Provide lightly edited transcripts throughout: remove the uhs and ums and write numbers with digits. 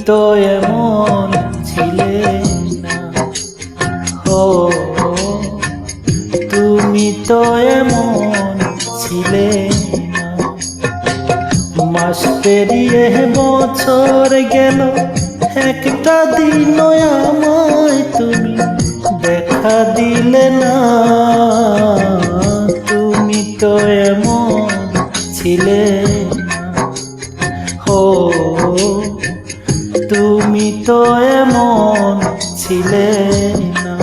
তো এমন ছিলে না, ও তুমি তো এমন ছিলে না। মাস পেরিয়ে বছর গেল, একটা দিনও আমায় তুমি দেখা দিলে না। তুমি তো এমন ছিলে না, ও তুমি তো এমন ছিলে না।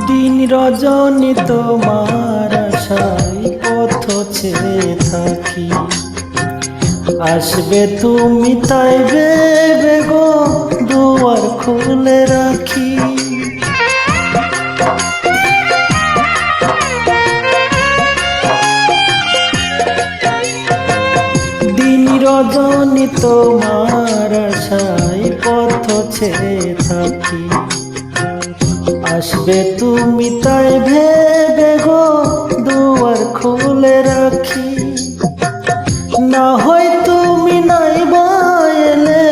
দিন রজনী তোমার আশায় পথ ছেড়ে থাকি, আসবে তুমি তাই ভেবে গো দুয়ার খুলে রাখি। দিন রজনী তোমার আশায় পথ ছেড়ে থাকি, আসবে তুমি তাই ভেবে গো দুয়ার খুলে রাখি। না হয় তুমি নাই বা এলে,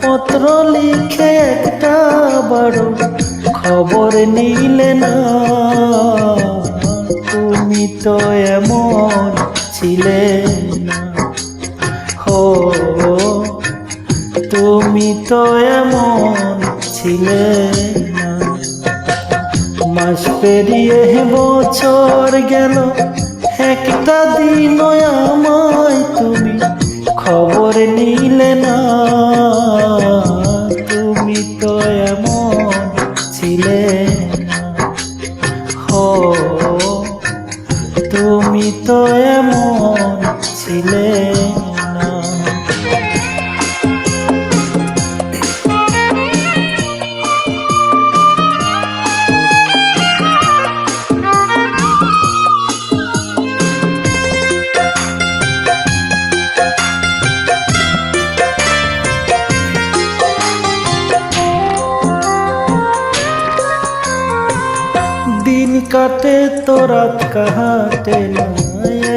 পত্র লিখে একটা বড় খবর নিলে না। তুমি তো এমন ছিলে না, ও তুমি তো এমন ছিলে না। মাস পেরিয়ে বছর গেল, একটা দিনও আমায় তুমি খবর নিলে না। তুমি তো এমন ছিলে না, ও তুমি তো এমন ছিলে না। দিন কাটে তো রাত কাটে না,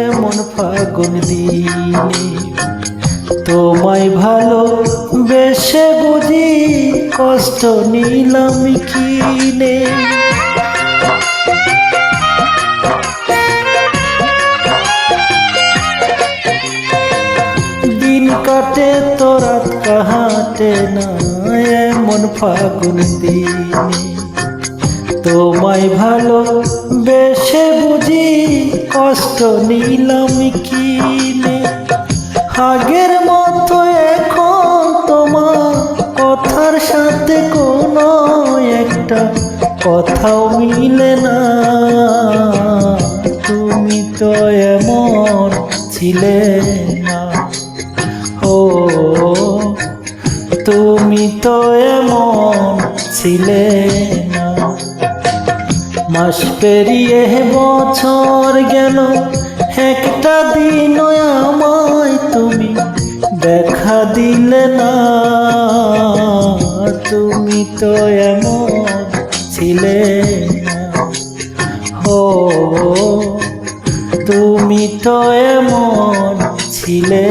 এমন ফাগুন দিনে তোমায় ভালো বেশে বুঝি কষ্ট নিলাম কিনে। দিন কাটে তো রাত কাটে না, এমন ফাগুন দিনে তোমায় ভালো বেশে বুঝি কষ্ট নিলাম কিনে। আগের মতো এখন তোমার কথার সাথে কোনো একটা কথাও মিলে না। তুমি তো এমন ছিলে না, ও তুমি তো এমন ছিলে না। মাস পেরিয়ে বছর গেল, একটা দিনও আমায় তুমি দেখা দিলে না। তুমি তো এমন ছিলে না, ও তুমি তো এমন ছিলে